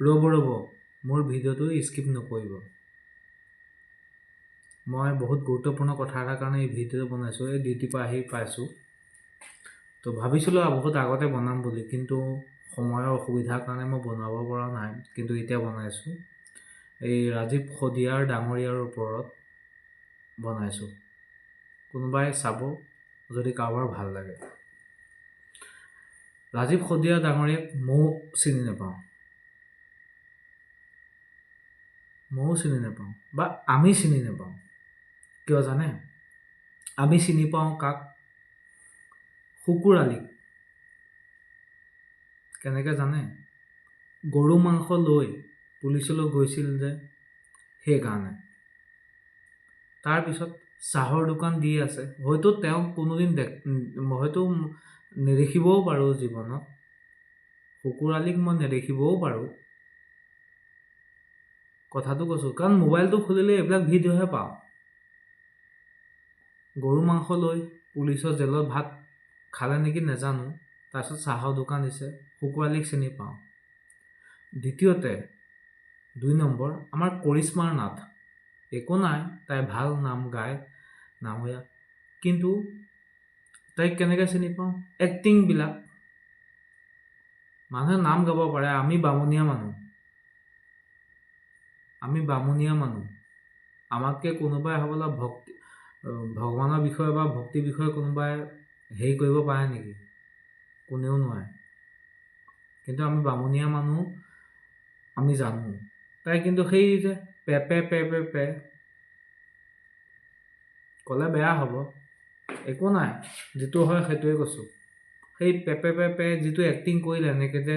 ৰ'ব মোৰ ভিডিঅ'টো স্কিপ নকৰিব। মই বহুত গুৰুত্বপূৰ্ণ কথা এটাৰ কাৰণে এই ভিডিঅ'টো বনাইছোঁ। এই ডিউটিৰ পৰা আহি পাইছোঁ, তো ভাবিছিলোঁ বহুত আগতে বনাম বুলি, কিন্তু সময়ৰ অসুবিধাৰ কাৰণে মই বনাব পৰা নাই, কিন্তু এতিয়া বনাইছোঁ। এই ৰাজীৱ শদিয়াৰ ডাঙৰীয়াৰ ওপৰত বনাইছোঁ। কোনোবাই চাব যদি কাৰোবাৰ ভাল লাগে। ৰাজীৱ শদিয়া ডাঙৰীয়াক ময়ো চিনি নাপাওঁ, বা আমি চিনি নাপাওঁ। কিয় জানে? আমি চিনি পাওঁ কাক? শুকুৰ আলীক। কেনেকৈ জানে? গৰু মাংস লৈ পুলিচলৈ গৈছিল যে, সেইকাৰণে। তাৰপিছত চাহৰ দোকান দি আছে। হয়তো তেওঁক কোনোদিন হয়তো নেদেখিবও পাৰোঁ জীৱনত। শুকুৰ আলীক মই নেদেখিবও পাৰোঁ। কথাটো কৈছোঁ, কাৰণ মোবাইলটো খুলিলে এইবিলাক ভিডিঅ'হে পাওঁ। গৰু মাংস লৈ পুলিচৰ জেলত ভাত খালে নেকি নাজানো। তাৰপিছত চাহৰ দোকান দিছে। শুকুৰ আলীক চিনি পাওঁ। দ্বিতীয়তে 2 নম্বৰ, আমাৰ কৰিশ্মাৰ নাথ। একো নাই, তাই ভাল নাম গায়, নামীয়া। কিন্তু তাইক কেনেকৈ চিনি পাওঁ? এক্টিংবিলাক। মানুহে নাম গাব পাৰে, আমি বামুণীয়া মানুহ। আমাতকৈ কোনোবাই হ'বলৈ ভগৱানৰ বিষয়ে বা ভক্তিৰ বিষয়ে কোনোবাই হেৰি কৰিব পাৰে নেকি? কোনেও নোৱাৰে। কিন্তু আমি বামুণীয়া মানুহ, আমি জানো। তাই কিন্তু সেই যে পে ক'লে বেয়া হ'ব, একো নাই, যিটো হয় সেইটোৱে কৈছোঁ। সেই পে যিটো এক্টিং কৰিলে এনেকৈ যে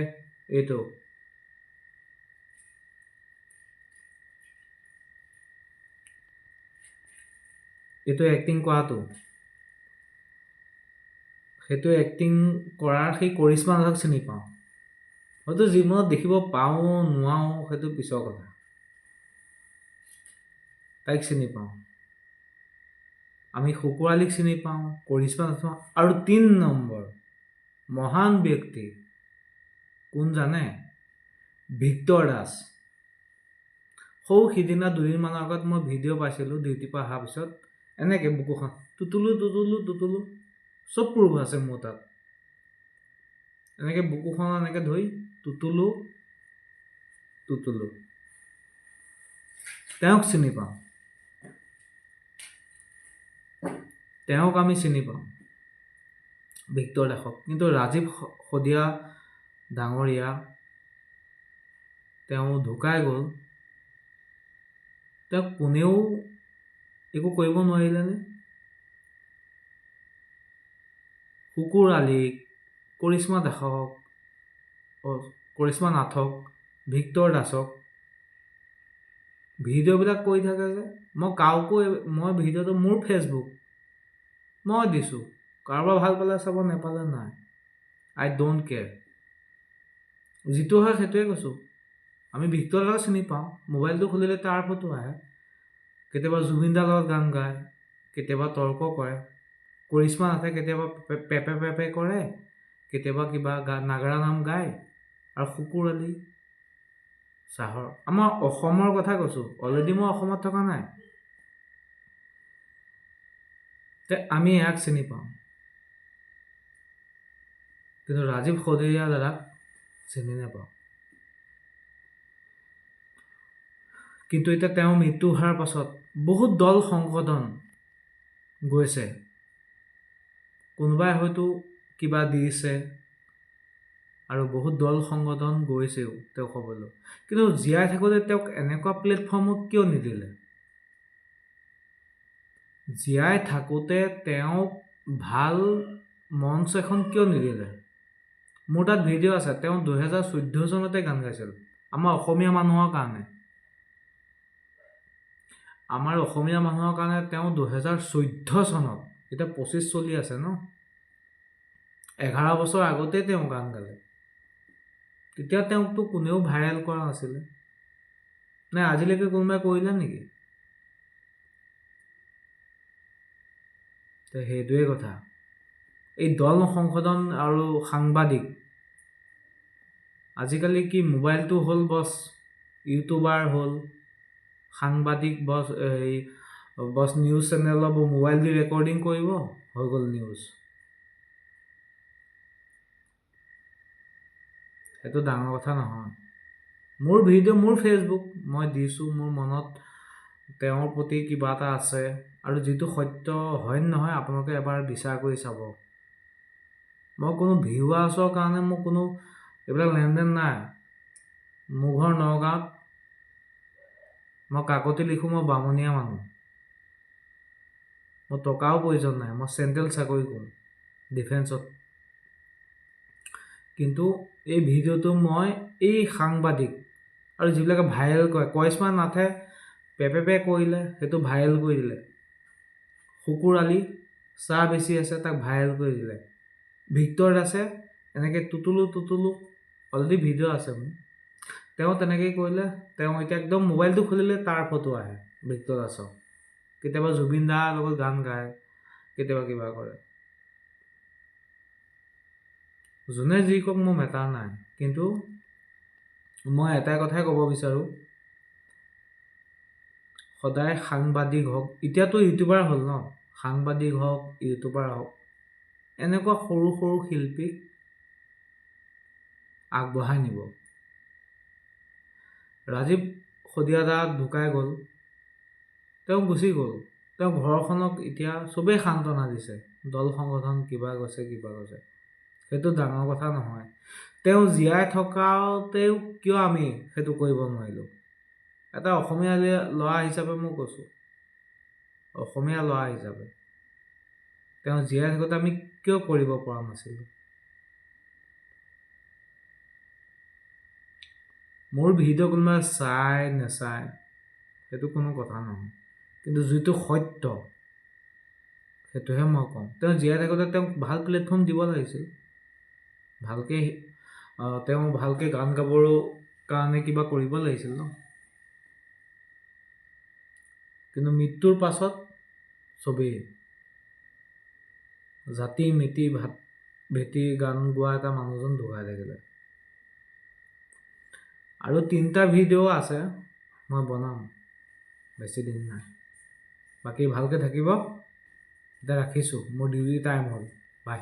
এইটো এক্টিং কৰাটো, সেইটো এক্টিং কৰাৰ সেই কৰিশ্মা নাথক চিনি পাওঁ। হয়তো জীৱনত দেখিব পাওঁ নোৱাৰো, সেইটো পিছৰ কথা। তাইক চিনি পাওঁ। আমি শুকুৰ আলীক চিনি পাওঁ, কৰিশ্মা নাথক। আৰু 3 নম্বৰ মহান ব্যক্তি কোন জানে? ভিক্টৰ দাস। সিদিনা 2 দিনমানৰ আগত মই ভিডিঅ' পাইছিলোঁ ডিউটিৰ পৰা অহাৰ পিছত। এনেকৈ বুকুখন টুটুলো চব প্ৰুফ আছে মোৰ তাত। এনেকৈ বুকুখন এনেকৈ ধৰি টুটুলো তেওঁক চিনি পাওঁ। তেওঁক আমি চিনি পাওঁ, ভিক্টৰ দাসক। কিন্তু ৰাজীৱ শদিয়া ডাঙৰীয়া, তেওঁ ঢুকাই গ'ল। তেওঁক কোনেও একো কৰিব নোৱাৰিলেনে? শুকুৰ আলীক, কৰিশ্মা নাথক, ভিক্টৰ দাসক ভিডিঅ'বিলাক কৰি থাকে যে, মই ভিডিঅ'টো মোৰ ফেচবুক, মই দিছোঁ। কাৰোবাৰ ভাল পালে চাব, নেপালে নাই। আই ডোণ্ট কেয়াৰ। যিটো হয় সেইটোৱে কৈছোঁ। আমি ভিক্টৰ দাসক চিনি পাওঁ। মোবাইলটো খুলিলে তাৰ ফটো আহে। কেতিয়াবা জুবিন দাৰ লগত গান গায়, কেতিয়াবা তৰ্ক কৰে। কৰিশ্মা নাথে কেতিয়াবা পে কৰে, কেতিয়াবা কিবা নাগাৰা নাম গায়। আৰু শুকুৰ আলী চাহৰ, আমাৰ অসমৰ কথা কৈছোঁ। অলৰেডি মই অসমত থকা নাই। আমি ইয়াক চিনি পাওঁ, কিন্তু ৰাজীৱ শদিয়া দাদাক চিনি নাপাওঁ। কিন্তু এতিয়া তেওঁ মৃত্যু হোৱাৰ পাছত বহুত দল সংশোধন গৈছে। কোনোবাই হয়তো কিবা দিছে, আৰু বহুত দল সংগঠন গৈছেও তেওঁক ক'বলৈ। কিন্তু জীয়াই থাকোঁতে তেওঁক এনেকুৱা প্লেটফৰ্মত কিয় নিদিলে? জীয়াই থাকোঁতে তেওঁক ভাল মঞ্চ এখন কিয় নিদিলে? মোৰ তাত ভিডিঅ' আছে। তেওঁ 2014 চনতে গান গাইছিল আমাৰ অসমীয়া মানুহৰ কাৰণে। তেওঁ 2014 চনত, এতিয়া 25 চলি আছে ন, 11 বছৰ আগতে তেওঁ গান গালে। তেতিয়া তেওঁকতো কোনেও ভাইৰেল কৰা নাছিলে নে? আজিলৈকে কোনোবাই কৰিলে নেকি? সেইটোৱে কথা। এই দল সংশোধন আৰু সাংবাদিক আজিকালি কি মোবাইলটো হ'ল বছ, ইউটিউবাৰ হ'ল, সাংবাদিক বছ, এই বছ নিউজ চেনেলৰ মোবাইল দি ৰেকৰ্ডিং কৰিব, হৈ গ'ল নিউজ। সেইটো ডাঙৰ কথা নহয়। মোৰ ভিডিঅ' মোৰ ফেচবুক, মই দিছোঁ, মোৰ মনত তেওঁৰ প্ৰতি কিবা এটা আছে, আৰু যিটো সত্য হয় নহয় আপোনালোকে এবাৰ বিচাৰ কৰি চাব। মই কোনো ভিউৱাৰ্ছৰ কাৰণে মোৰ কোনো এইবিলাক লেনদেন নাই। মোৰ ঘৰ নগাঁৱত, মই কাকতি লিখোঁ, মই বামুণীয়া মানুহ, মোৰ টকাও প্ৰয়োজন নাই, মই চেণ্ট্ৰেল চাকৰি কৰোঁ ডিফেন্সত। কিন্তু এই ভিডিঅ'টো মই এই সাংবাদিক আৰু যিবিলাকে ভাইৰেল কৰে, কৰিশ্মা নাথে পেপে কৰিলে, সেইটো ভাইৰেল কৰি দিলে। শুকুৰ আলি চাহ বেছি আছে, তাক ভাইৰেল কৰি দিলে। ভিক্টৰ দাসে এনেকৈ টুটুলু অলৰেডি ভিডিঅ' আছে মোৰ, তেওঁ তেনেকৈ কৰিলে। তেওঁ এতিয়া একদম মোবাইলটো খুলিলে তাৰ ফটো আহে ভিক্টৰ দাসৰ। কেতিয়াবা জুবিন দাৰ লগত গান গায়, কেতিয়াবা কিবা কৰে। যোনে যি কওক মোৰ মেটাৰ নাই, কিন্তু মই এটাই কথাই ক'ব বিচাৰোঁ, সদায় সাংবাদিক হওক, এতিয়াতো ইউটিউবাৰ হ'ল ন, সাংবাদিক হওক, ইউটিউবাৰ হওক, এনেকুৱা সৰু সৰু শিল্পীক আগবঢ়াই নিব। ৰাজীৱ সদিয়াদা ঢুকাই গ'ল, তেওঁ গুচি গ'ল, তেওঁ ঘৰখনক এতিয়া চবেই সান্তনা দিছে, দল সংগঠন কিবা গৈছে কিবা গৈছে, সেইটো ডাঙৰ কথা নহয়। তেওঁ জীয়াই থকাতেও কিয় আমি সেইটো কৰিব নোৱাৰিলোঁ? এটা অসমীয়া ল'ৰা হিচাপে মই কৈছোঁ, অসমীয়া ল'ৰা হিচাপে তেওঁ জীয়াই থাকোঁতে আমি কিয় কৰিব পৰা নাছিলোঁ? মোৰ ভিডিঅ' কোনোবাই চাই নেচায় সেইটো কোনো কথা নহয়, কিন্তু যিটো সত্য সেইটোহে মই কওঁ। তেওঁ জীয়াই থাকোঁতে তেওঁক ভাল প্লেটফৰ্ম দিব লাগিছিল, তেওঁ ভালকৈ গান গাবৰ কাৰণে কিবা কৰিব লাগিছিল ন। কিন্তু মৃত্যুৰ পাছত চবেই জাতি মিতি ভাত ভেটি গান গোৱা এটা মানুহজন ঢুকাই থাকিলে। আৰু 3টা ভিডিঅ' আছে, মই বনাম, বেছি দিন নাই। বাকী ভালকৈ থাকিব, এতিয়া ৰাখিছোঁ, মোৰ ডিউটি টাইম হ'ল, বাই।